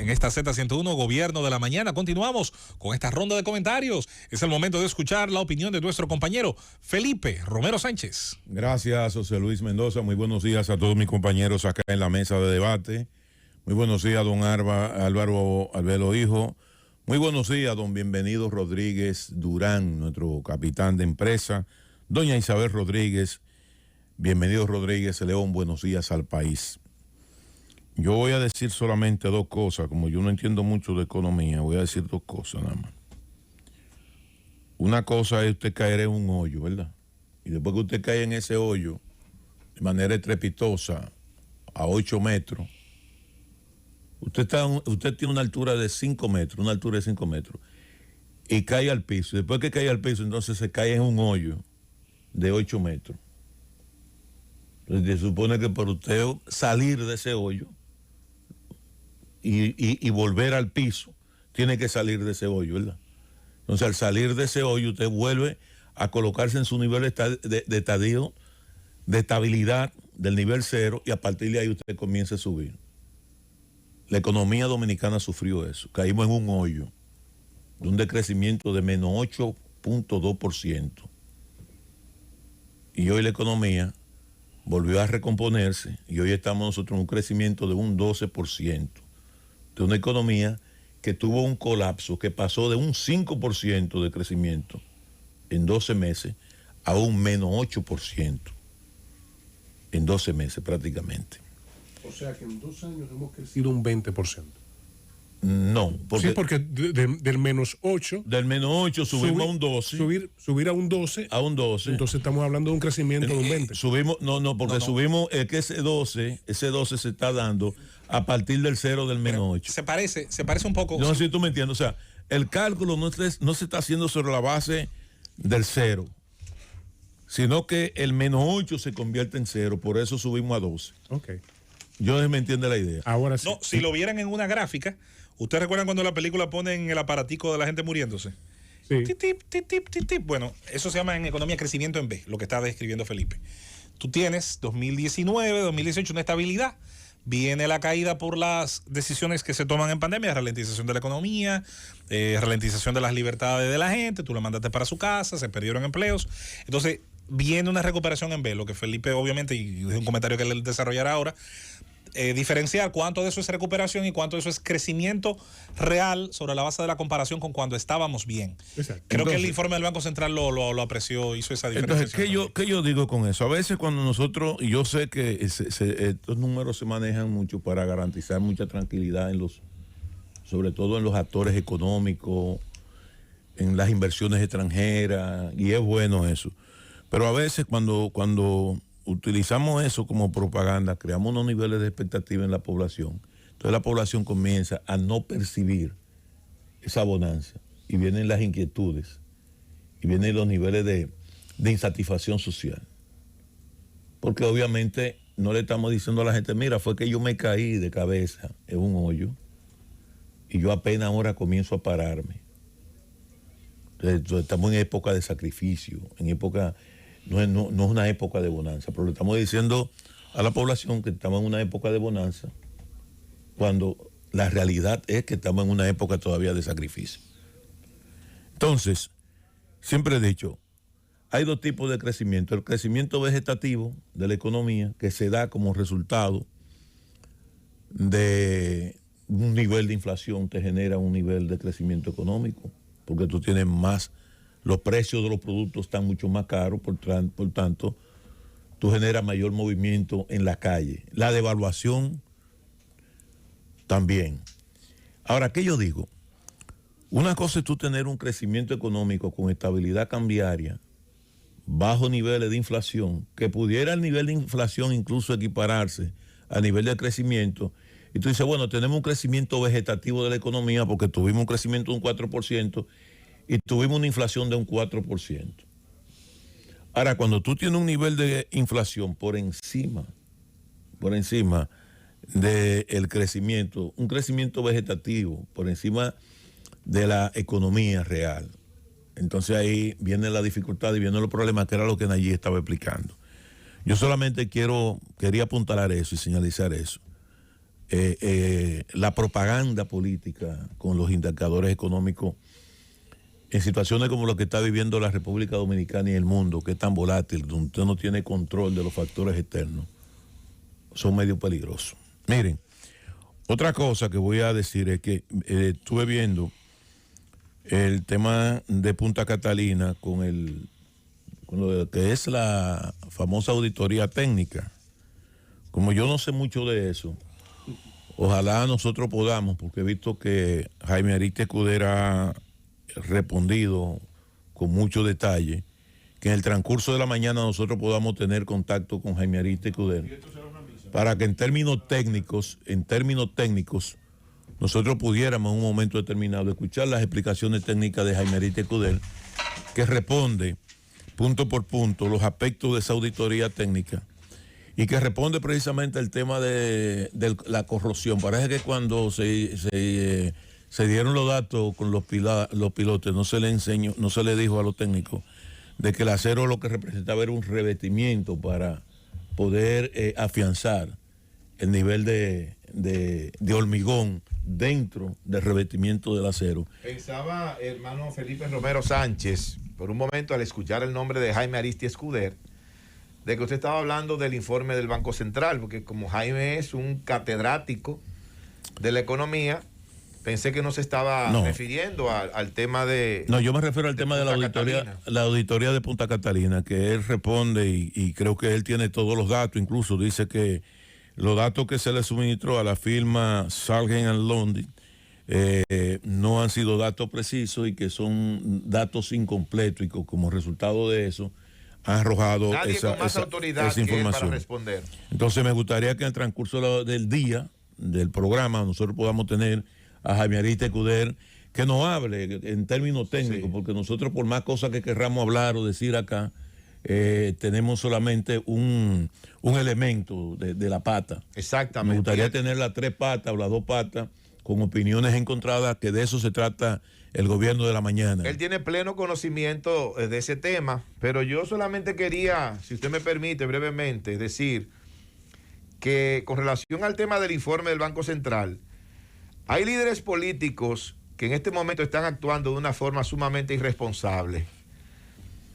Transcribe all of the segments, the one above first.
en esta Z101 Gobierno de la Mañana. Continuamos con esta ronda de comentarios. Es el momento de escuchar la opinión de nuestro compañero Felipe Romero Sánchez. Gracias, José Luis Mendoza. Muy buenos días a todos mis compañeros acá en la mesa de debate. Muy buenos días, don Álvaro Albelo Hijo. Muy buenos días, don Bienvenido Rodríguez Durán, nuestro capitán de empresa. Doña Isabel Rodríguez, Bienvenido Rodríguez León, buenos días al país. Yo voy a decir solamente dos cosas, como yo no entiendo mucho de economía, voy a decir dos cosas nada más. Una cosa es usted caer en un hoyo, ¿verdad? Y después que usted cae en ese hoyo, de manera estrepitosa, a 8 metros, usted tiene una altura de 5 metros, y cae al piso. Después que cae al piso, entonces se cae en un hoyo de 8 metros. Entonces se supone que por usted salir de ese hoyo y volver al piso, tiene que salir de ese hoyo, ¿verdad? Entonces al salir de ese hoyo, usted vuelve a colocarse en su nivel de estadio, de estabilidad del nivel 0, y a partir de ahí usted comienza a subir. La economía dominicana sufrió eso. Caímos en un hoyo de un decrecimiento de menos 8.2%. Y hoy la economía volvió a recomponerse y hoy estamos nosotros en un crecimiento de un 12%. De una economía que tuvo un colapso, que pasó de un 5% de crecimiento en 12 meses a un menos 8% en 12 meses prácticamente. O sea que en 2 años hemos crecido un 20%. No, porque, sí, porque del menos 8. Del menos 8 subimos a un 12. Subir a un 12. A un 12. Entonces estamos hablando de un crecimiento de un 20. Subimos, porque subimos, es que ese 12 se está dando a partir del 0 del menos 8. Se parece un poco. No sé si tú me entiendes. O sea, el cálculo no se está haciendo sobre la base del 0, sino que el menos 8 se convierte en 0, por eso subimos a 12. Ok. Yo me entiende la idea. Ahora sí. No, si lo vieran en una gráfica, ¿ustedes recuerdan cuando la película ponen el aparatico de la gente muriéndose? Sí. Tip, tip, tip, tip, tip. Bueno, eso se llama en economía crecimiento en B, lo que está describiendo Felipe. Tú tienes 2019, 2018 una estabilidad. Viene la caída por las decisiones que se toman en pandemia, ralentización de la economía, ralentización de las libertades de la gente, tú la mandaste para su casa, se perdieron empleos. Entonces, viene una recuperación en B, lo que Felipe obviamente, y es un comentario que él desarrollará ahora, diferenciar cuánto de eso es recuperación y cuánto de eso es crecimiento real sobre la base de la comparación con cuando estábamos bien. Exacto. Creo que el informe del Banco Central lo apreció, hizo esa diferencia. Entonces, ¿qué yo digo con eso? A veces cuando nosotros, y yo sé que estos números se manejan mucho para garantizar mucha tranquilidad sobre todo en los actores económicos, en las inversiones extranjeras, y es bueno eso. Pero a veces cuando utilizamos eso como propaganda, creamos unos niveles de expectativa en la población. Entonces la población comienza a no percibir esa bonanza y vienen las inquietudes y vienen los niveles de insatisfacción social. Porque obviamente no le estamos diciendo a la gente, mira, fue que yo me caí de cabeza en un hoyo y yo apenas ahora comienzo a pararme. Entonces, estamos en época de sacrificio, en época... No es una época de bonanza, pero le estamos diciendo a la población que estamos en una época de bonanza cuando la realidad es que estamos en una época todavía de sacrificio. Entonces, siempre he dicho, hay dos tipos de crecimiento. El crecimiento vegetativo de la economía, que se da como resultado de un nivel de inflación, te genera un nivel de crecimiento económico, porque tú tienes más. Los precios de los productos están mucho más caros, por tanto, tú generas mayor movimiento en la calle. La devaluación también. Ahora, ¿qué yo digo? Una cosa es tú tener un crecimiento económico con estabilidad cambiaria, bajos niveles de inflación, que pudiera el nivel de inflación incluso equipararse a nivel de crecimiento, y tú dices, bueno, tenemos un crecimiento vegetativo de la economía porque tuvimos un crecimiento de un 4%, y tuvimos una inflación de un 4%. Ahora, cuando tú tienes un nivel de inflación por encima del crecimiento, un crecimiento vegetativo por encima de la economía real, entonces ahí viene la dificultad y vienen los problemas, que era lo que Nayib estaba explicando. Yo solamente quería apuntalar eso y señalizar eso. la propaganda política con los indicadores económicos en situaciones como lo que está viviendo la República Dominicana y el mundo, que es tan volátil, donde usted no tiene control de los factores externos, son medio peligrosos. Miren, otra cosa que voy a decir es que estuve viendo el tema de Punta Catalina con lo que es la famosa auditoría técnica. Como yo no sé mucho de eso, ojalá nosotros podamos, porque he visto que Jaime Ariztía Escudero ha respondido con mucho detalle, que en el transcurso de la mañana nosotros podamos tener contacto con Jaime Ariztía Escudero, para que en términos técnicos, nosotros pudiéramos en un momento determinado escuchar las explicaciones técnicas de Jaime Ariztía Escudero, que responde punto por punto los aspectos de esa auditoría técnica y que responde precisamente al tema de la corrosión. Parece que cuando se dieron los datos con los pilotos, no se le dijo a los técnicos de que el acero lo que representaba era un revestimiento para poder afianzar el nivel de hormigón dentro del revestimiento del acero. Pensaba, hermano Felipe Romero Sánchez, por un momento al escuchar el nombre de Jaime Ariztía Escudero, de que usted estaba hablando del informe del Banco Central, porque como Jaime es un catedrático de la economía, pensé que no se estaba refiriendo al tema de... No, yo me refiero al tema de la auditoría de Punta Catalina, que él responde y creo que él tiene todos los datos, incluso dice que los datos que se le suministró a la firma Sargent & Lundy no han sido datos precisos y que son datos incompletos y que como resultado de eso han arrojado esa información. Para responder. Entonces me gustaría que en el transcurso del día, del programa, nosotros podamos tener a Jaime Ariztía Escudero que nos hable en términos técnicos, porque nosotros por más cosas que querramos hablar o decir acá, tenemos solamente un elemento de la pata. Exactamente. Me gustaría tener las 3 patas o las 2 patas con opiniones encontradas, que de eso se trata el gobierno de la mañana. Él tiene pleno conocimiento de ese tema, pero yo solamente quería, si usted me permite brevemente, decir que con relación al tema del informe del Banco Central, hay líderes políticos que en este momento están actuando de una forma sumamente irresponsable,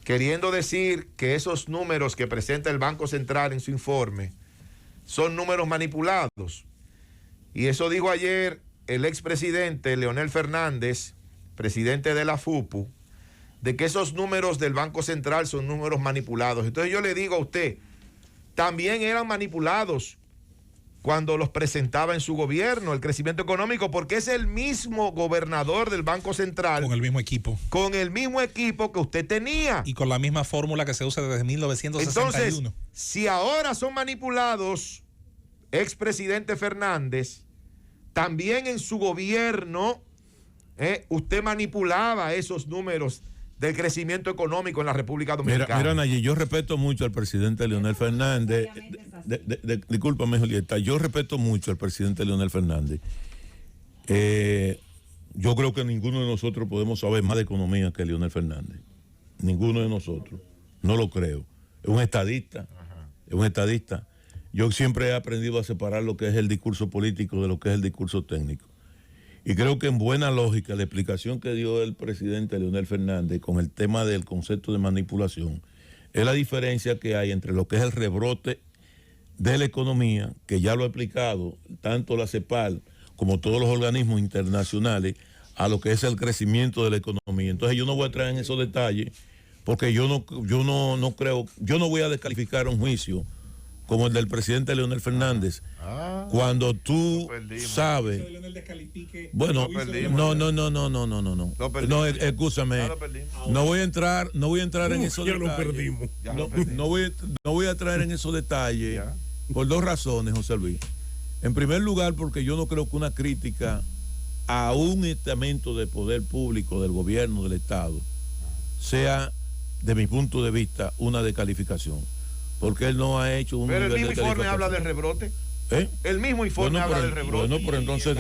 queriendo decir que esos números que presenta el Banco Central en su informe son números manipulados. Y eso dijo ayer el expresidente Leonel Fernández, presidente de la FUPU, de que esos números del Banco Central son números manipulados. Entonces yo le digo a usted, también eran manipulados cuando los presentaba en su gobierno, el crecimiento económico, porque es el mismo gobernador del Banco Central. Con el mismo equipo. Con el mismo equipo que usted tenía. Y con la misma fórmula que se usa desde 1961. Entonces, si ahora son manipulados, expresidente Fernández, también en su gobierno, usted manipulaba esos números del crecimiento económico en la República Dominicana. Mira, Nayib, yo respeto mucho al presidente Leonel Fernández. Discúlpame, Julieta, yo respeto mucho al presidente Leonel Fernández. Yo creo que ninguno de nosotros podemos saber más de economía que Leonel Fernández. Ninguno de nosotros. No lo creo. Es un estadista. Es un estadista. Yo siempre he aprendido a separar lo que es el discurso político de lo que es el discurso técnico. Y creo que en buena lógica la explicación que dio el presidente Leonel Fernández con el tema del concepto de manipulación es la diferencia que hay entre lo que es el rebrote de la economía, que ya lo ha explicado tanto la CEPAL como todos los organismos internacionales, a lo que es el crecimiento de la economía. Entonces yo no voy a entrar en esos detalles porque yo no creo, yo no voy a descalificar un juicio como el del presidente Leonel Fernández, cuando tú sabes... Bueno, no, escúchame, no voy a entrar en esos detalles. No voy a entrar en esos detalles por 2 razones, José Luis. En primer lugar, porque yo no creo que una crítica a un estamento de poder público del gobierno del Estado sea, de mi punto de vista, una descalificación. Porque él no ha hecho un... Pero el mismo informe habla de rebrote. El mismo informe habla del rebrote. Bueno, pero entonces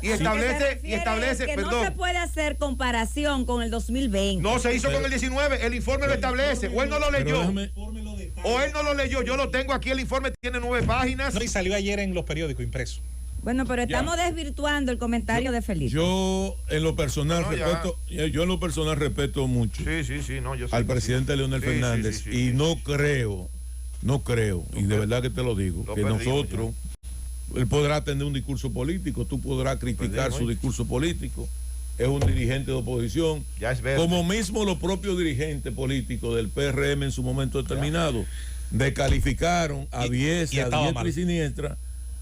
y establece, que perdón. No se puede hacer comparación con el 2020. No se hizo con el 19, el informe lo establece, o él no lo leyó. O él no lo leyó, yo lo tengo aquí, el informe tiene 9 páginas. No, y salió ayer en los periódicos impresos. Bueno, pero estamos desvirtuando el comentario de Felipe. Yo en lo personal respeto mucho al presidente Leonel Fernández y no creo, y de verdad que te lo digo, que nosotros, él podrá tener un discurso político, tú podrás criticar su discurso político, es un dirigente de oposición, ya es verde. Como mismo los propios dirigentes políticos del PRM en su momento determinado descalificaron a diestra y siniestra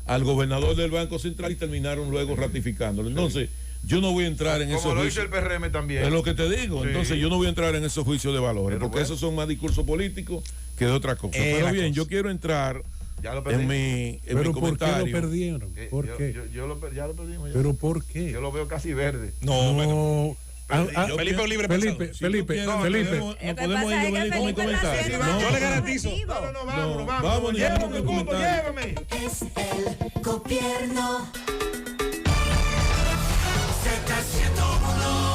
al gobernador del Banco Central y terminaron luego ratificándolo. Entonces, yo no voy a entrar en esos juicios. Como lo hizo el PRM también. Es lo que te digo. Sí. Entonces, yo no voy a entrar en esos juicios de valores, porque esos son más discursos políticos que de otra cosa. Pero bien, yo quiero entrar en mi comentario. ¿Por qué lo perdieron? ¿Por qué? Ya lo perdimos. Ya. ¿Pero por qué? Yo lo veo casi verde. No. Felipe libre Felipe, podemos ir con mi comentario. Yo le garantizo. Vamos, llévame. Es el gobierno.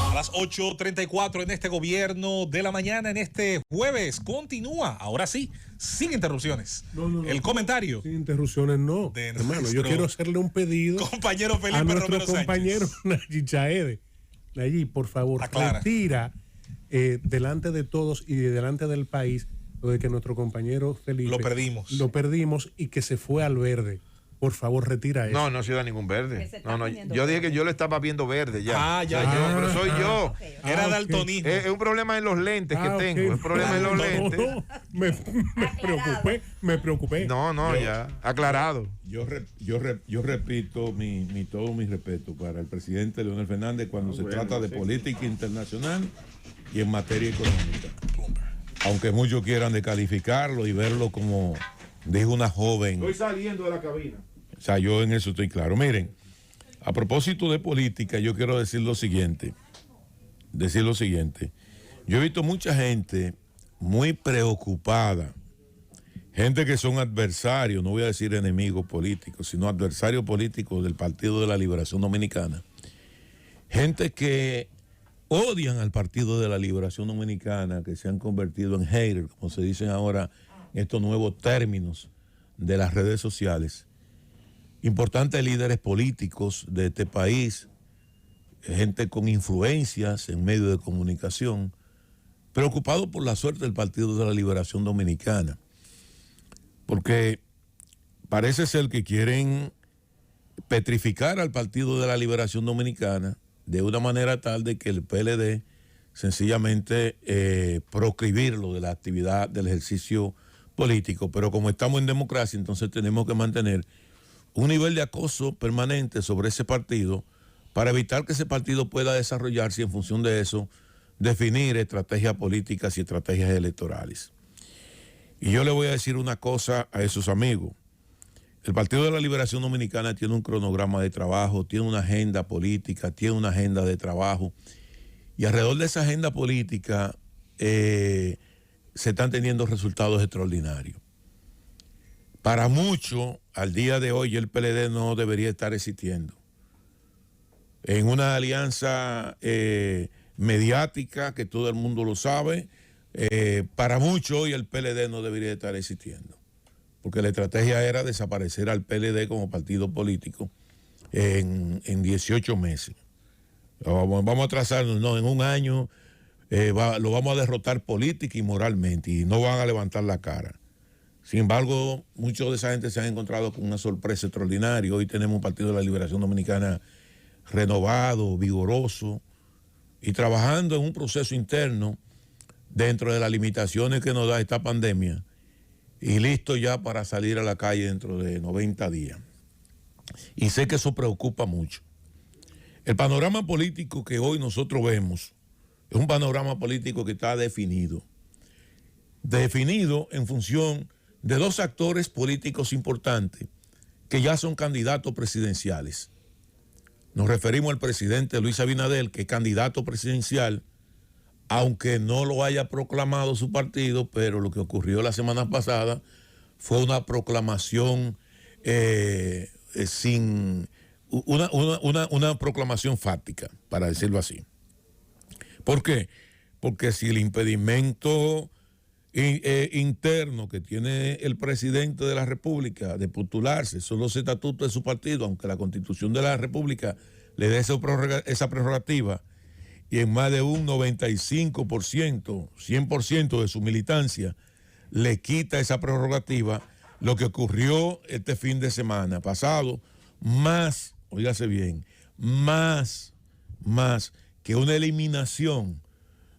A las 8:34 en este gobierno de la mañana, en este jueves, continúa, ahora sí, sin interrupciones. No. El comentario. Sin interrupciones, no. Hermano, yo quiero hacerle un pedido compañero Felipe a nuestro Romero compañero Nayib Chaede. Nayib, por favor, retira delante de todos y delante del país lo de que nuestro compañero Felipe lo perdimos y que se fue al verde. Por favor, retira eso. No se da ningún verde. Yo dije que yo lo estaba viendo verde ya. Pero soy yo. Era daltonismo. Es un problema en los lentes que tengo. Es un problema en los lentes. Me preocupé. Ya. Aclarado. Yo repito todo mi respeto para el presidente Leonel Fernández cuando se trata de política internacional y en materia económica. Aunque muchos quieran descalificarlo y verlo como dijo una joven. Estoy saliendo de la cabina. O sea, yo en eso estoy claro. Miren, a propósito de política, yo quiero decir lo siguiente. Yo he visto mucha gente muy preocupada, gente que son adversarios, no voy a decir enemigos políticos, sino adversarios políticos del Partido de la Liberación Dominicana. Gente que odian al Partido de la Liberación Dominicana, que se han convertido en haters, como se dicen ahora estos nuevos términos de las redes sociales. Importantes líderes políticos de este país, gente con influencias en medios de comunicación, preocupados por la suerte del Partido de la Liberación Dominicana, porque parece ser que quieren petrificar al Partido de la Liberación Dominicana de una manera tal de que el PLD sencillamente proscribirlo de la actividad del ejercicio político, pero como estamos en democracia, entonces tenemos que mantener un nivel de acoso permanente sobre ese partido para evitar que ese partido pueda desarrollarse y en función de eso definir estrategias políticas y estrategias electorales. Y yo le voy a decir una cosa a esos amigos. El Partido de la Liberación Dominicana tiene un cronograma de trabajo, tiene una agenda política, tiene una agenda de trabajo y alrededor de esa agenda política se están teniendo resultados extraordinarios. Para muchos, al día de hoy, el PLD no debería estar existiendo. En una alianza mediática, que todo el mundo lo sabe, para muchos hoy el PLD no debería estar existiendo. Porque la estrategia era desaparecer al PLD como partido político en 18 meses. Vamos a trazarnos, en un año lo vamos a derrotar política y moralmente y no van a levantar la cara. Sin embargo, muchos de esa gente se han encontrado con una sorpresa extraordinaria. Hoy tenemos un Partido de la Liberación Dominicana renovado, vigoroso y trabajando en un proceso interno dentro de las limitaciones que nos da esta pandemia y listo ya para salir a la calle dentro de 90 días. Y sé que eso preocupa mucho. El panorama político que hoy nosotros vemos es un panorama político que está definido en función de dos actores políticos importantes que ya son candidatos presidenciales. Nos referimos al presidente Luis Abinader, que es candidato presidencial, aunque no lo haya proclamado su partido, pero lo que ocurrió la semana pasada fue una proclamación una proclamación fáctica, para decirlo así. ¿Por qué? Porque si el impedimento interno que tiene el presidente de la República de postularse, son los estatutos de su partido, aunque la Constitución de la República le dé esa prerrogativa, y en más de un 95%, 100% de su militancia le quita esa prerrogativa, lo que ocurrió este fin de semana pasado, más, oígase bien, más que una eliminación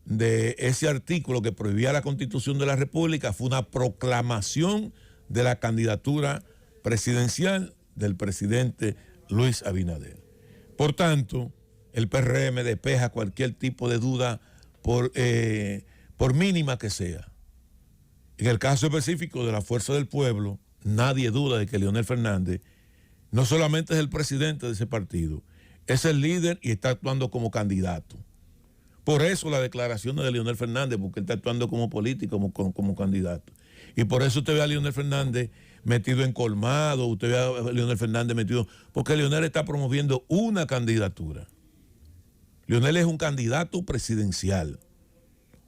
de ese artículo que prohibía la Constitución de la República, fue una proclamación de la candidatura presidencial del presidente Luis Abinader. Por tanto, el PRM despeja cualquier tipo de duda por mínima que sea. En el caso específico de la Fuerza del Pueblo, nadie duda de que Leonel Fernández no solamente es el presidente de ese partido, es el líder y está actuando como candidato. Por eso la declaración de Leonel Fernández, porque él está actuando como político, como candidato. Y por eso usted ve a Leonel Fernández metido en colmado, usted ve a Leonel Fernández metido, porque Leonel está promoviendo una candidatura. Leonel es un candidato presidencial,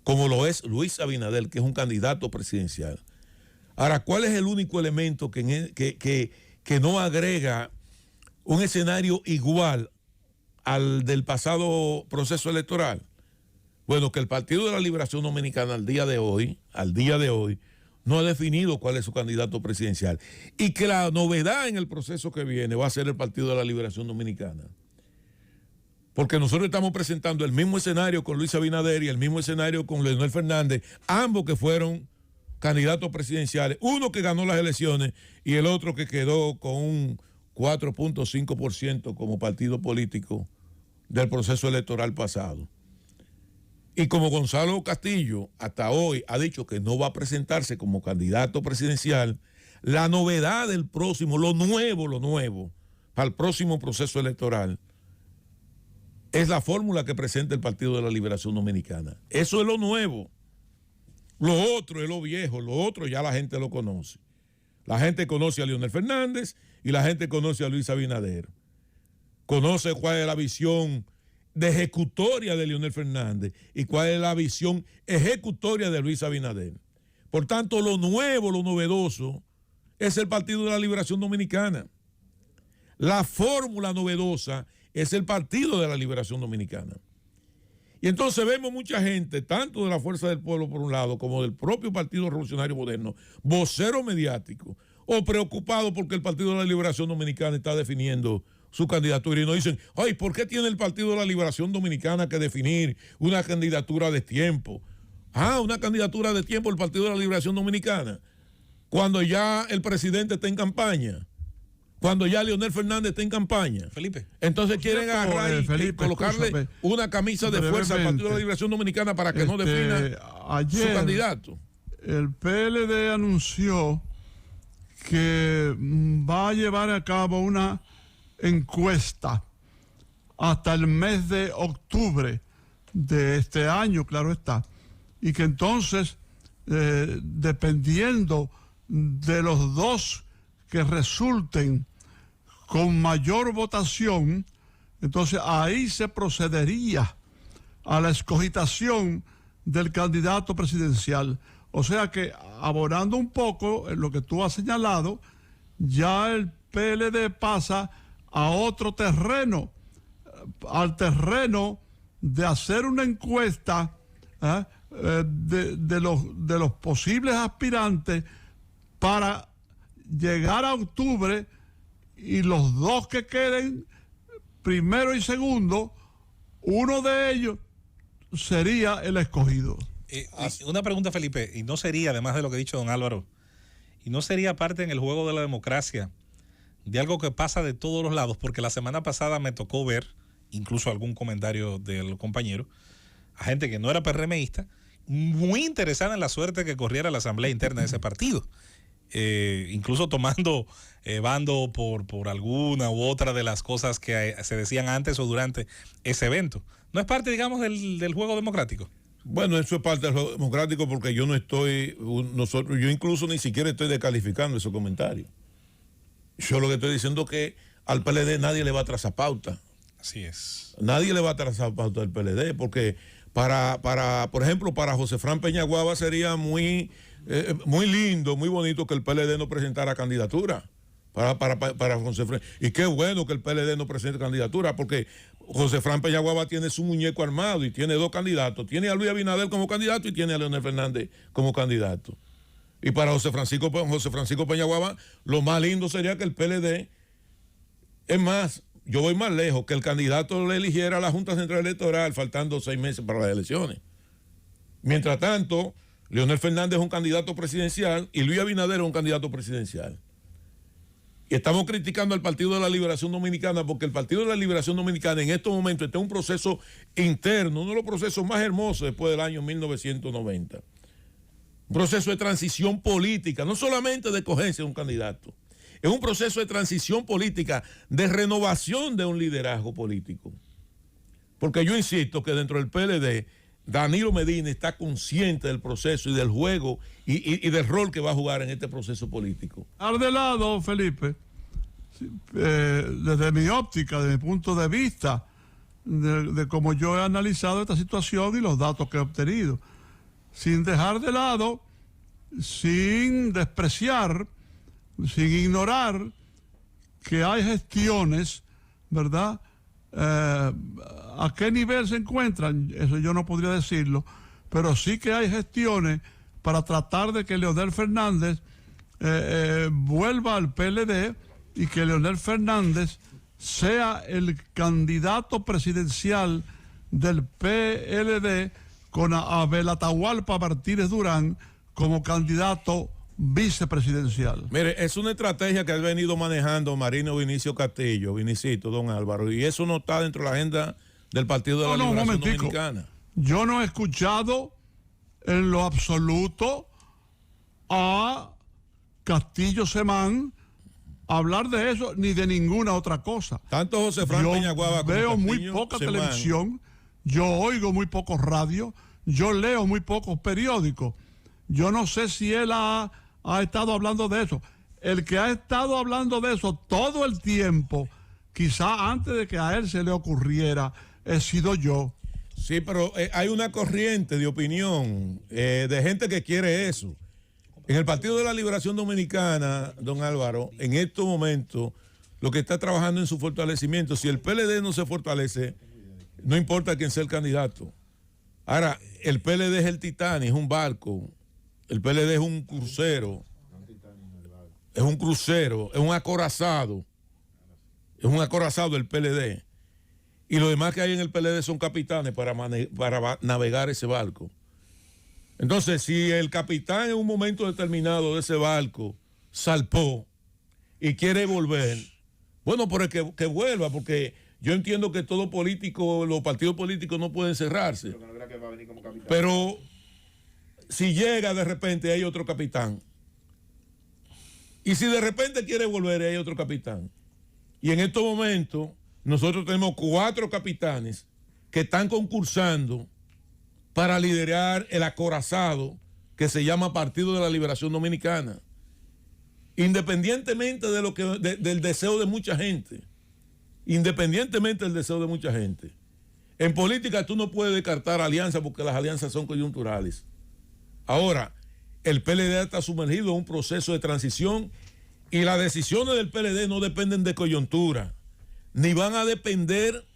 como lo es Luis Abinader, que es un candidato presidencial. Ahora, ¿cuál es el único elemento que no agrega un escenario igual al del pasado proceso electoral? Bueno, que el Partido de la Liberación Dominicana al día de hoy, no ha definido cuál es su candidato presidencial. Y que la novedad en el proceso que viene va a ser el Partido de la Liberación Dominicana. Porque nosotros estamos presentando el mismo escenario con Luis Abinader y el mismo escenario con Leonel Fernández, ambos que fueron candidatos presidenciales, uno que ganó las elecciones y el otro que quedó con un 4.5% como partido político del proceso electoral pasado. Y como Gonzalo Castillo hasta hoy ha dicho que no va a presentarse como candidato presidencial, la novedad del próximo, lo nuevo para el próximo proceso electoral es la fórmula que presenta el Partido de la Liberación Dominicana. Eso es lo nuevo. Lo otro es lo viejo, lo otro ya la gente lo conoce. La gente conoce a Leonel Fernández y la gente conoce a Luis Abinader. Conoce cuál es la visión de ejecutoria de Leonel Fernández y cuál es la visión ejecutoria de Luis Abinader. Por tanto, lo nuevo, lo novedoso, es el Partido de la Liberación Dominicana. La fórmula novedosa es el Partido de la Liberación Dominicana. Y entonces vemos mucha gente, tanto de la Fuerza del Pueblo por un lado, como del propio Partido Revolucionario Moderno, vocero mediático, o preocupado porque el Partido de la Liberación Dominicana está definiendo su candidatura y nos dicen, ay, ¿por qué tiene el Partido de la Liberación Dominicana que definir una candidatura de tiempo? Una candidatura de tiempo el Partido de la Liberación Dominicana, cuando ya el presidente está en campaña, cuando ya Leonel Fernández está en campaña. Felipe. Entonces quieren agarrar y colocarle una camisa de fuerza al Partido de la Liberación Dominicana para que no defina su candidato. El PLD anunció que va a llevar a cabo una encuesta hasta el mes de octubre de este año, claro está, y que entonces, dependiendo de los dos que resulten con mayor votación, entonces ahí se procedería a la escogitación del candidato presidencial. O sea que, abonando un poco en lo que tú has señalado, ya el PLD pasa a otro terreno, al terreno de hacer una encuesta de los posibles aspirantes para llegar a octubre y los dos que queden, primero y segundo, uno de ellos sería el escogido. Una pregunta, Felipe, y no sería, además de lo que ha dicho don Álvaro, y no sería parte en el juego de la democracia de algo que pasa de todos los lados, porque la semana pasada me tocó ver, incluso algún comentario del compañero, a gente que no era PRMista, muy interesada en la suerte que corriera la asamblea interna de ese partido. Incluso tomando bando por alguna u otra de las cosas que se decían antes o durante ese evento. ¿No es parte, digamos, del juego democrático? Bueno, eso es parte del juego democrático porque yo no estoy, yo incluso ni siquiera estoy descalificando esos comentarios. Yo lo que estoy diciendo es que al PLD nadie le va a trazar pauta. Así es. Nadie le va a trazar pauta al PLD porque por ejemplo, para José Fran Peñaguaba sería muy lindo, muy bonito que el PLD no presentara candidatura para José Fran. Y qué bueno que el PLD no presente candidatura, porque José Fran Peñaguaba tiene su muñeco armado y tiene dos candidatos. Tiene a Luis Abinader como candidato y tiene a Leonel Fernández como candidato. Y para José Francisco Peñaguaba, lo más lindo sería que el PLD, es más, yo voy más lejos, que el candidato le eligiera a la Junta Central Electoral faltando 6 meses para las elecciones. Mientras tanto, Leonel Fernández es un candidato presidencial y Luis Abinader es un candidato presidencial. Y estamos criticando al Partido de la Liberación Dominicana porque el Partido de la Liberación Dominicana en estos momentos está en un proceso interno, uno de los procesos más hermosos después del año 1990. Un proceso de transición política, no solamente de escogencia de un candidato, es un proceso de transición política, de renovación de un liderazgo político. Porque yo insisto que dentro del PLD, Danilo Medina está consciente del proceso y del juego y del rol que va a jugar en este proceso político. Al de lado, Felipe, desde mi óptica, desde mi punto de vista, de cómo yo he analizado esta situación y los datos que he obtenido, sin dejar de lado, sin despreciar, sin ignorar que hay gestiones, ¿verdad? ¿A qué nivel se encuentran? Eso yo no podría decirlo, pero sí que hay gestiones para tratar de que Leonel Fernández vuelva al PLD y que Leonel Fernández sea el candidato presidencial del PLD con Abel Atahualpa Martínez Durán como candidato vicepresidencial. Mire, es una estrategia que ha venido manejando Marino Vinicio Castillo, Vinicito, don Álvaro, y eso no está dentro de la agenda del Partido de la Liberación Dominicana. Yo no he escuchado en lo absoluto a Castillo Semán hablar de eso ni de ninguna otra cosa. Tanto José Fran Peñaguaba como veo Castillo muy poca Semán. Televisión, yo oigo muy pocos radios, yo leo muy pocos periódicos. Yo no sé si él ha estado hablando de eso. El que ha estado hablando de eso todo el tiempo, quizá antes de que a él se le ocurriera, he sido yo. Sí, pero hay una corriente de opinión de gente que quiere eso. En el Partido de la Liberación Dominicana, don Álvaro, en estos momentos, lo que está trabajando en su fortalecimiento, si el PLD no se fortalece, no importa quién sea el candidato. Ahora, el PLD es el Titanic, es un barco. El PLD es un crucero. Es un crucero, es un acorazado. Es un acorazado el PLD. Y los demás que hay en el PLD son capitanes para navegar ese barco. Entonces, si el capitán en un momento determinado de ese barco salpó y quiere volver, bueno, pero que vuelva, porque yo entiendo que todo político, los partidos políticos no pueden cerrarse. Pero si llega de repente hay otro capitán. Y si de repente quiere volver hay otro capitán. Y en estos momentos nosotros tenemos 4 capitanes que están concursando para liderar el acorazado que se llama Partido de la Liberación Dominicana. Independientemente de del deseo de mucha gente. Independientemente del deseo de mucha gente. En política tú no puedes descartar alianzas porque las alianzas son coyunturales. Ahora, el PLD está sumergido en un proceso de transición y las decisiones del PLD no dependen de coyuntura, ni van a depender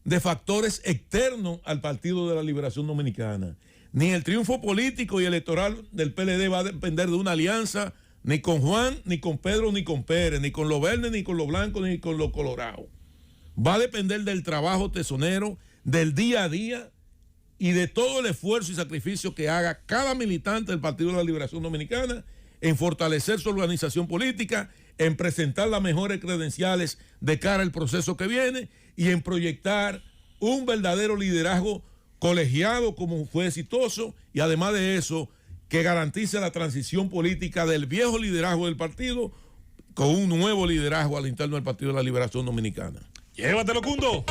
de factores externos al Partido de la Liberación Dominicana. Ni el triunfo político y electoral del PLD va a depender de una alianza ni con Juan, ni con Pedro, ni con Pérez, ni con los verdes, ni con los blancos, ni con los colorados. Va a depender del trabajo tesonero, del día a día y de todo el esfuerzo y sacrificio que haga cada militante del Partido de la Liberación Dominicana en fortalecer su organización política, en presentar las mejores credenciales de cara al proceso que viene y en proyectar un verdadero liderazgo colegiado como fue exitoso y además de eso que garantice la transición política del viejo liderazgo del partido con un nuevo liderazgo al interno del Partido de la Liberación Dominicana. Llévatelo, Cundo.